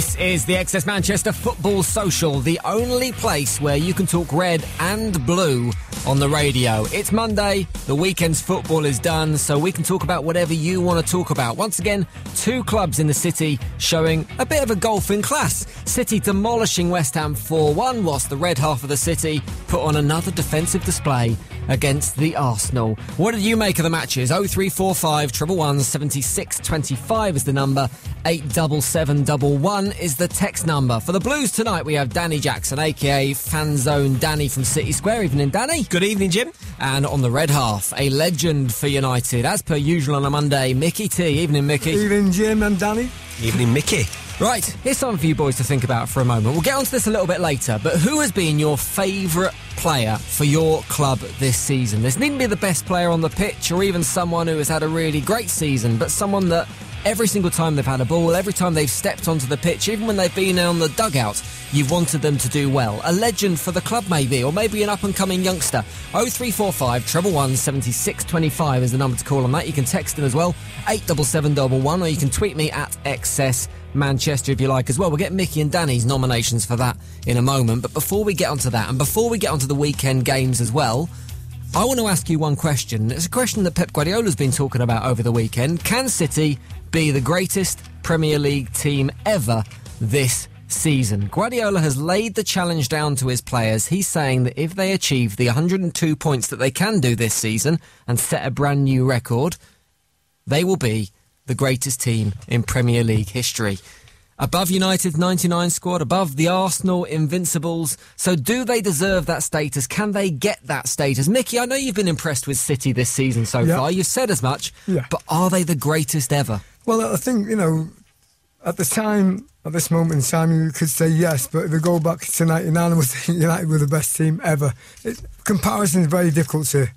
This is the XS Manchester Football Social, the only place where you can talk red and blue on the radio. It's Monday, the weekend's football is done, so we can talk about whatever you want to talk about. Once again, two clubs in the city showing a bit of a golfing class. City demolishing West Ham 4-1, whilst the red half of the city put on another defensive display against the Arsenal. What did you make of the matches? 0345 111 76 25 is the number. 87711 is the text number. For the Blues tonight, we have Danny Jackson, a.k.a. Fanzone Danny from City Square. Evening, Danny. Good evening, Jim. And on the red half, a legend for United, as per usual on a Monday, Mickey T. Evening, Mickey. Evening, Jim and Danny. Evening, Mickey. Right, here's something for you boys to think about for a moment. We'll get onto this a little bit later, but who has been your favourite player for your club this season? This needn't be the best player on the pitch or even someone who has had a really great season, but someone that every single time they've had a ball, every time they've stepped onto the pitch, even when they've been on the dugout, you've wanted them to do well. A legend for the club maybe, or maybe an up-and-coming youngster. 0345 111 76 25 is the number to call on that. You can text in as well, 87711, or you can tweet me at XS Manchester if you like as well. We'll get Mickey and Danny's nominations for that in a moment, but before we get onto that, and before we get onto the weekend games as well, I want to ask you one question. It's a question that Pep Guardiola's been talking about over the weekend. Can City be the greatest Premier League team ever this season? Guardiola has laid the challenge down to his players. He's saying that if they achieve the 102 points that they can do this season and set a brand new record, they will be the greatest team in Premier League history. Above United's 99 squad, above the Arsenal Invincibles. So do they deserve that status? Can they get that status? Mickey, I know you've been impressed with City this season so far. You've said as much. Yeah. But are they the greatest ever? Well, I think, at the time, at this moment in time, you could say yes, but if we go back to 99, we think United were the best team ever. Comparison is very difficult to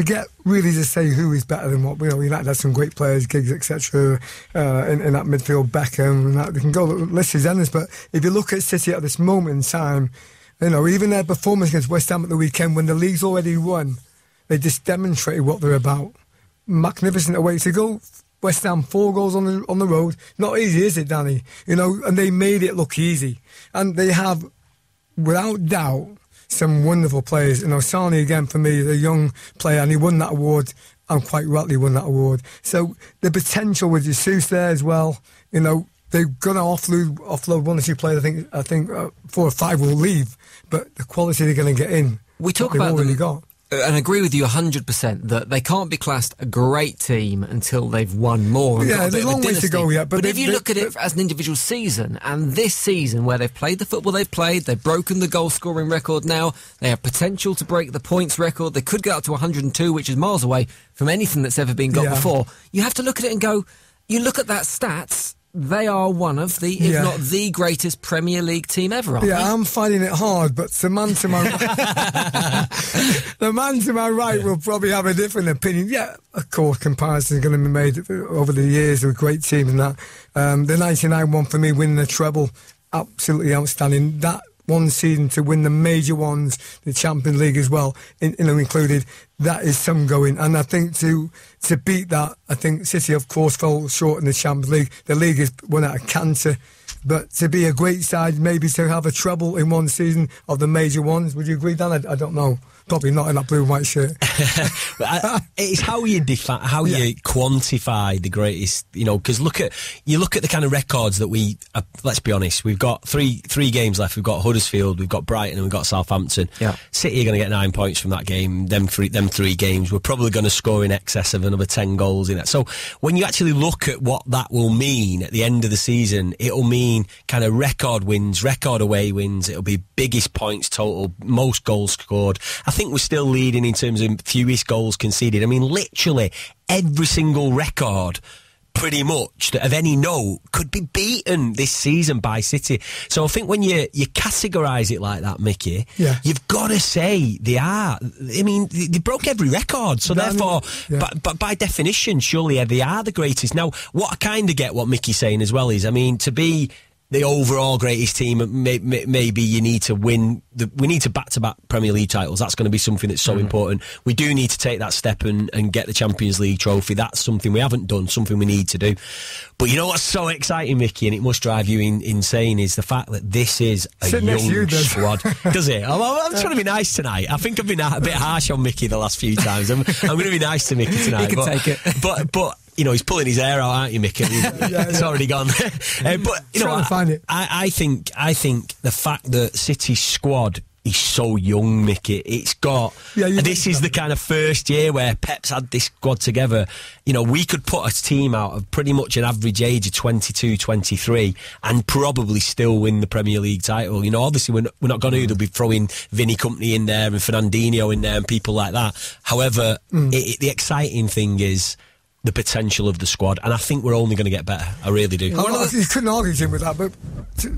get really to say who is better than what. United had some great players, Giggs, etc. In that midfield, Beckham, and that. They can go list is endless. But if you look at City at this moment in time, even their performance against West Ham at the weekend, when the league's already won, they just demonstrated what they're about. Magnificent away to go. West Ham 4 goals on the road. Not easy, is it, Danny? And they made it look easy. And they have, without doubt, some wonderful players. Sani, again, for me, is a young player, and he won that award, and quite rightly won that award. So the potential with Jesus there as well, they're going to offload one or two players. I think 4 or 5 will leave, but the quality they're going to get in, we talk about already got. And agree with you 100% that they can't be classed a great team until they've won more. Yeah, there's a long way to go yet. But if you look at it as an individual season, and this season where they've played the football they've played, they've broken the goal-scoring record now, they have potential to break the points record, they could get up to 102, which is miles away from anything that's ever been got before. You have to look at it and go, you look at that stats, they are one of the, if not the greatest Premier League team ever, aren't they? I'm finding it hard, but the man to my right will probably have a different opinion. Yeah, of course, comparisons are going to be made over the years with great teams and that. The 99 one for me, winning the treble, absolutely outstanding. That one season to win the major ones, the Champions League as well, included, that is some going. And I think to beat that, I think City, of course, fell short in the Champions League. The league is one out of cancer. But to be a great side, maybe to have a treble in one season of the major ones, would you agree, Dan? I don't know. Probably not in that blue and white shirt. It's how you define, you quantify the greatest, because you look at the kind of records that let's be honest, we've got three games left. We've got Huddersfield, we've got Brighton, and we've got Southampton. Yeah. City are going to get 9 points from that game. Them three games, we're probably going to score in excess of another 10 goals in that. So when you actually look at what that will mean at the end of the season, it'll mean kind of record wins, record away wins. It'll be biggest points total, most goals scored. I think we're still leading in terms of fewest goals conceded. I mean, literally every single record pretty much that of any note could be beaten this season by City. So I think when you categorise it like that, Mickey, you've got to say they are. I mean, they broke every record, so therefore, but by definition, surely they are the greatest. Now, what I kind of get what Mickey's saying as well is, I mean, to be the overall greatest team, maybe you need to win. We need to back-to-back Premier League titles. That's going to be something that's so important. We do need to take that step and get the Champions League trophy. That's something we haven't done, something we need to do. But you know what's so exciting, Mickey, and it must drive you insane, is the fact that this is a young squad. Does it? I'm trying to be nice tonight. I think I've been a bit harsh on Mickey the last few times. I'm going to be nice to Mickey tonight. You can take it. But you know, he's pulling his hair out, aren't you, Mickey? It's already gone. But you know, I think the fact that City's squad is so young, Mickey. It's got. This is the kind of first year where Pep's had this squad together. You know, we could put a team out of pretty much an average age of 22, 23 and probably still win the Premier League title. You know, obviously we're not going to. They'll be throwing Vinny Company in there and Fernandinho in there and people like that. However, the exciting thing is the potential of the squad, and I think we're only going to get better. I really do. You couldn't argue, Jim, with that, but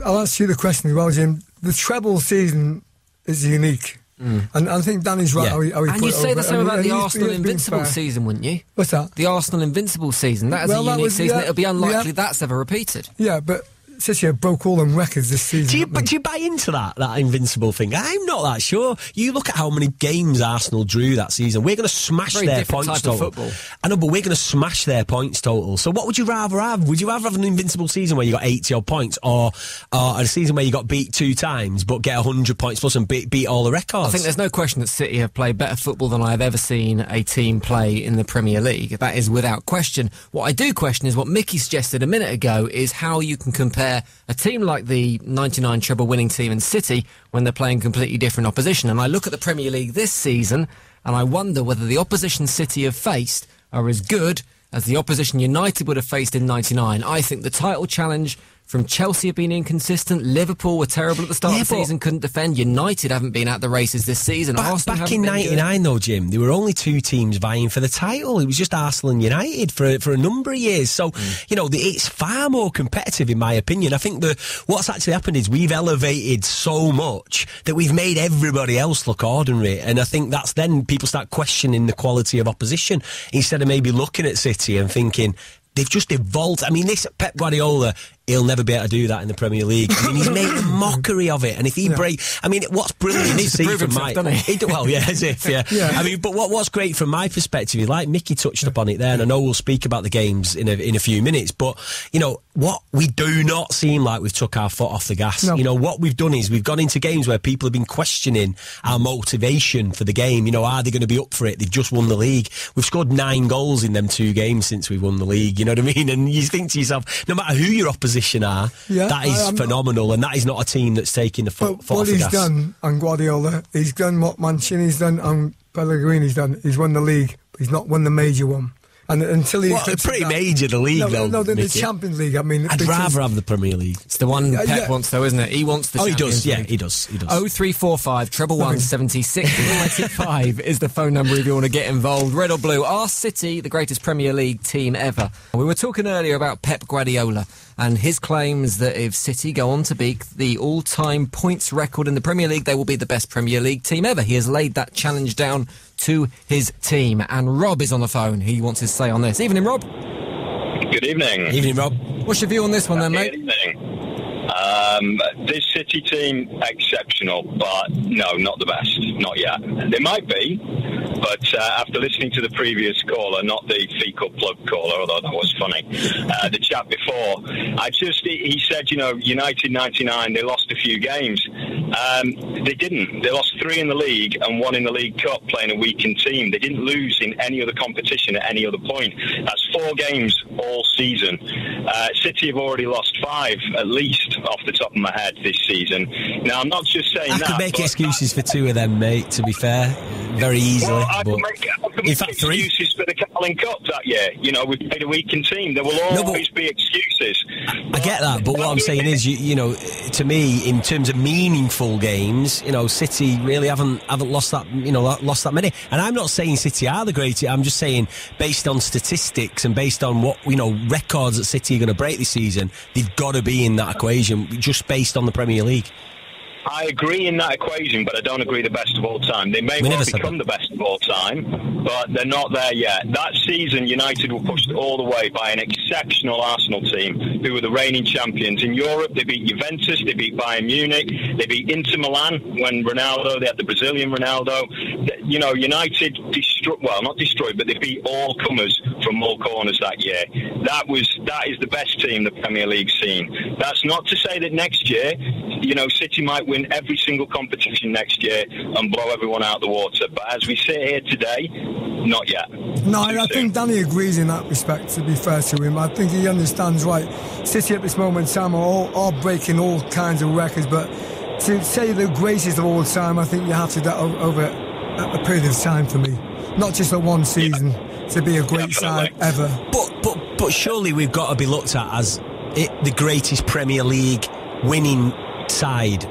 I'll ask you the question as well, Jim. The treble season is unique, and I think Danny's right. How he and you'd say the same about the Arsenal Invincible season, wouldn't you? What's that? The Arsenal Invincible season. That is a unique season. It'll be unlikely that's ever repeated. Yeah, but City broke all them records this season. Do you buy into that invincible thing? I'm not that sure. You look at how many games Arsenal drew that season. We're going to smash their points total. I know, but we're going to smash their points total. So what would you rather have? Would you rather have an invincible season where you got 80 odd points, or a season where you got beat 2 times but get 100 points plus and beat all the records? I think there's no question that City have played better football than I've ever seen a team play in the Premier League. That is without question. What I do question is what Mickey suggested a minute ago, is how you can compare a team like the 99 treble winning team in City when they're playing completely different opposition. And I look at the Premier League this season and I wonder whether the opposition City have faced are as good as the opposition United would have faced in 99. I think the title challenge from Chelsea have been inconsistent. Liverpool were terrible at the start of the season, couldn't defend. United haven't been at the races this season. Back in 99, though, Jim, there were only 2 teams vying for the title. It was just Arsenal and United for a number of years. So, you know, it's far more competitive, in my opinion. I think what's actually happened is we've elevated so much that we've made everybody else look ordinary. And I think that's then people start questioning the quality of opposition instead of maybe looking at City and thinking, they've just evolved. I mean, this Pep Guardiola, he'll never be able to do that in the Premier League. I mean, he's made a mockery of it. And if he I mean, what's brilliant to see from my... Well, yeah, as if, yeah. I mean, but what's great from my perspective is, like Mickey touched upon it there, and I know we'll speak about the games in a few minutes, but, you know, what we do not seem like we've took our foot off the gas. No. You know, what we've done is we've gone into games where people have been questioning our motivation for the game. You know, are they going to be up for it? They've just won the league. We've scored 9 goals in them 2 games since we've won the league. You know what I mean? And you think to yourself, no matter who your opposition are, that is phenomenal, and that is not a team that's taking the foot off the gas. What he's done on Guardiola, he's done what Mancini's done and Pellegrini's done. He's won the league, but he's not won the major one. And until he pretty major, the league, though. No, the Champions League. I mean, I'd rather have the Premier League. It's the one Pep wants, though, isn't it? He wants the Champions League. He does. 0345 111 76 95 is the phone number if you want to get involved. Red or blue? Are City the greatest Premier League team ever? We were talking earlier about Pep Guardiola and his claims that if City go on to beat the all-time points record in the Premier League, they will be the best Premier League team ever. He has laid that challenge down to his team. And Rob is on the phone. He wants his say on this. Evening, Rob. Good evening. Evening, Rob. What's your view on this one then, mate? Evening. This City team, exceptional, but no, not the best. Not yet. They might be, but after listening to the previous caller, not the fecal plug caller, although that was funny, the chat before, he said, you know, United 99, they lost a few games. They didn't. They lost 3 in the league and 1 in the League Cup playing a weakened team. They didn't lose in any other competition at any other point. That's 4 games all season. City have already lost 5, at least, off the top of my head this season. Now, I'm not just saying that. I could make excuses for 2 of them, mate, to be fair, very easily. Well, I can make excuses for the Carling Cup that year. You know, we played a weakened team. There will always be excuses. I get that, but what I'm saying is, you know, to me, in terms of meaningful games, you know, City really haven't lost that, you know, lost that many. And I'm not saying City are the greatest. I'm just saying, based on statistics and based on what, you know, records that City are going to break this season, they've got to be in that equation, just based on the Premier League. I agree in that equation, but I don't agree the best of all time. They may well become the best of all time, but they're not there yet. That season, United were pushed all the way by an exceptional Arsenal team who were the reigning champions. In Europe, they beat Juventus, they beat Bayern Munich, they beat Inter Milan when Ronaldo, they had the Brazilian Ronaldo. You know, United not destroyed, but they beat all comers from all corners that year. That is the best team the Premier League's seen. That's not to say that next year, you know, City might win every single competition next year and blow everyone out of the water. But as we sit here today, not yet. No, I think Danny agrees in that respect, to be fair to him. I think he understands, right, City at this moment in time are breaking all kinds of records, but to say the greatest of all time, I think you have to do that over a period of time for me. Not just a one season to be a great side ever. But surely we've got to be looked at as the greatest Premier League winning side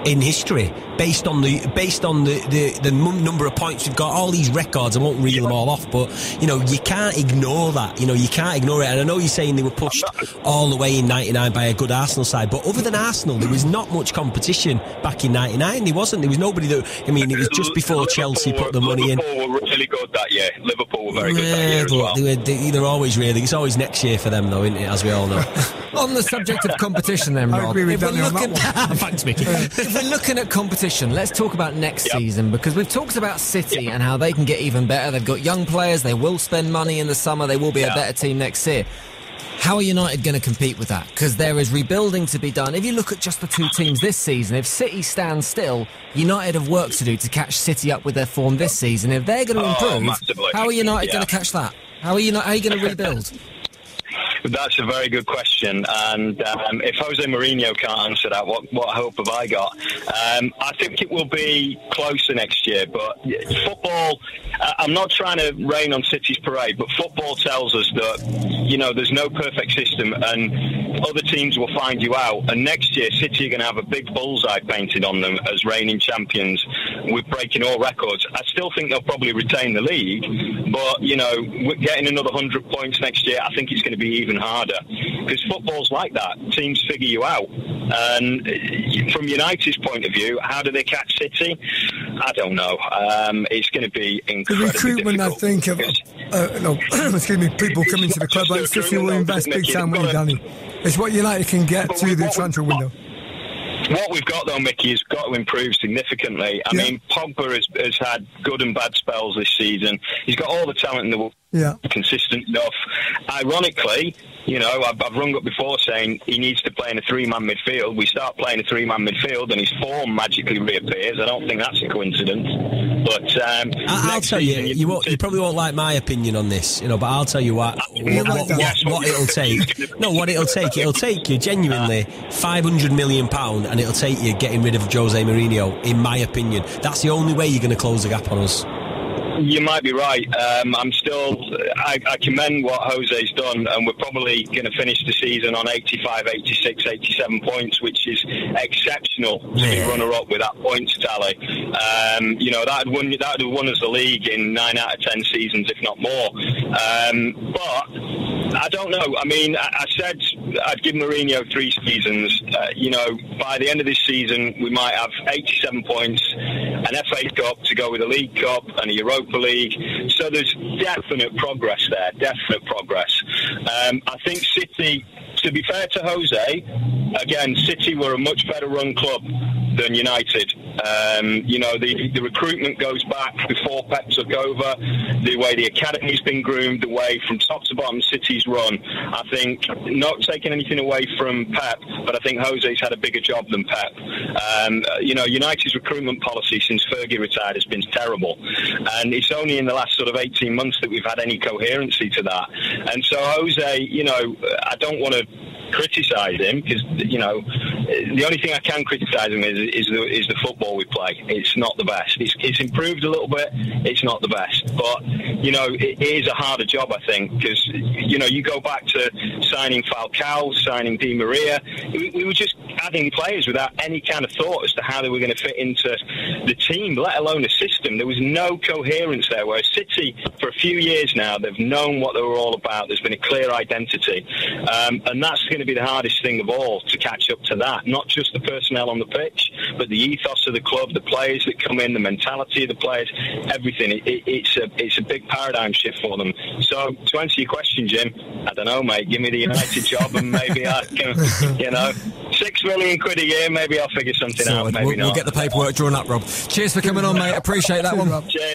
in history, based on the number of points we've got, all these records. I won't reel them all off, but you know, you can't ignore that. You know, you can't ignore it. And I know you're saying they were pushed all the way in '99 by a good Arsenal side, but other than Arsenal, there was not much competition back in '99. There wasn't. There was nobody that. I mean, it was just before Chelsea put the money in. Liverpool were really good that year. Liverpool were very good that year as well. They're always really. It's always next year for them, though, isn't it? As we all know. On the subject of competition, then, Rob. I agree with Danny on that one. Thanks, Mickey. If we're looking at competition, let's talk about next season, because we've talked about City and how they can get even better. They've got young players, they will spend money in the summer, they will be a better team next year. How are United going to compete with that? Because there is rebuilding to be done. If you look at just the two teams this season, if City stands still, United have work to do to catch City up with their form this season. If they're going to improve, how are United going to catch that? How are you going to rebuild? That's a very good question, and if Jose Mourinho can't answer that, what hope have I got? I think it will be closer next year, but football, I'm not trying to rain on City's parade, but football tells us that, you know, there's no perfect system and other teams will find you out, and next year City are going to have a big bullseye painted on them as reigning champions with breaking all records. I still think they'll probably retain the league, but, you know, getting another 100 points next year, I think it's going to be even harder, because football's like that. Teams figure you out, and from United's point of view, how do they catch City? I don't know. It's going to be incredibly the recruitment difficult. I think of people coming to the club, like City will invest big time money, Danny. It's what United can get through the transfer window. What we've got, though, Mickey, has got to improve significantly. I mean, Pogba has had good and bad spells this season. He's got all the talent in the world. Consistent enough. Ironically, you know, I've rung up before saying he needs to play in a three-man midfield. We start playing a three-man midfield and his form magically reappears. I don't think that's a coincidence. But I'll tell you, you probably won't like my opinion on this, you know, but I'll tell you what it'll take. No, what it'll take. It'll take you genuinely £500 million, and it'll take you getting rid of Jose Mourinho, in my opinion. That's the only way you're going to close the gap on us. You might be right. I commend what Jose's done, and we're probably going to finish the season on 85, 86, 87 points, which is exceptional to be runner-up with that points tally. You know, that would have won us the league in 9 out of 10 seasons, if not more. But I don't know. I mean, I said I'd give Mourinho 3 seasons. You know, by the end of this season, we might have 87 points, an FA Cup to go with a League Cup, and a Europa League. So there's definite progress there, definite progress. I think City, to be fair to Jose, again, City were a much better run club than United. You know, the recruitment goes back before Pep took over, the way the academy's been groomed, the way from top to bottom City's run. I think, not taking anything away from Pep, but I think Jose's had a bigger job than Pep. You know, United's recruitment policy since Fergie retired has been terrible, and it's only in the last sort of 18 months that we've had any coherency to that. And so Jose, you know, I don't want to criticise him, because, you know, the only thing I can criticise him is the football we play. It's not the best. It's improved a little bit. It's not the best, but, you know, it is a harder job, I think, because, you know, you go back to signing Falcao, signing Di Maria. We were just adding players without any kind of thought as to how they were going to fit into the team, let alone a system. There was no coherence there, whereas City, for a few years now, they've known what they were all about. There's been a clear identity, and that's going to be the hardest thing of all, to catch up to that. that, not just the personnel on the pitch, but the ethos of the club, the players that come in, the mentality of the players, everything. It's a big paradigm shift for them. So to answer your question, Jim, I don't know, mate. Give me the United job, and maybe I can, £6 million a year. Maybe I'll figure something out. Maybe we'll get the paperwork drawn up, Rob. Cheers for coming on, mate. Appreciate that one. Cheers.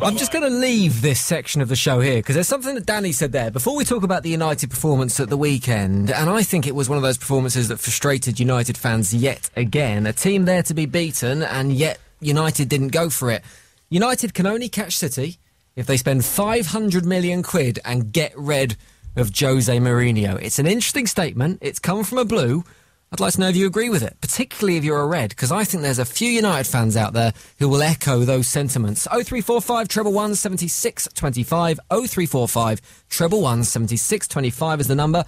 I'm just going to leave this section of the show here because there's something that Danny said there before we talk about the United performance at the weekend, and I think it was one of those performances that frustrated United fans yet again. A team there to be beaten, and yet United didn't go for it. United can only catch City if they spend 500 million quid and get rid of Jose Mourinho. It's an interesting statement. It's come from a blue. I'd like to know if you agree with it, particularly if you're a red, because I think there's a few United fans out there who will echo those sentiments. 0345 111 76 25, 0345 111 76 25 is the number.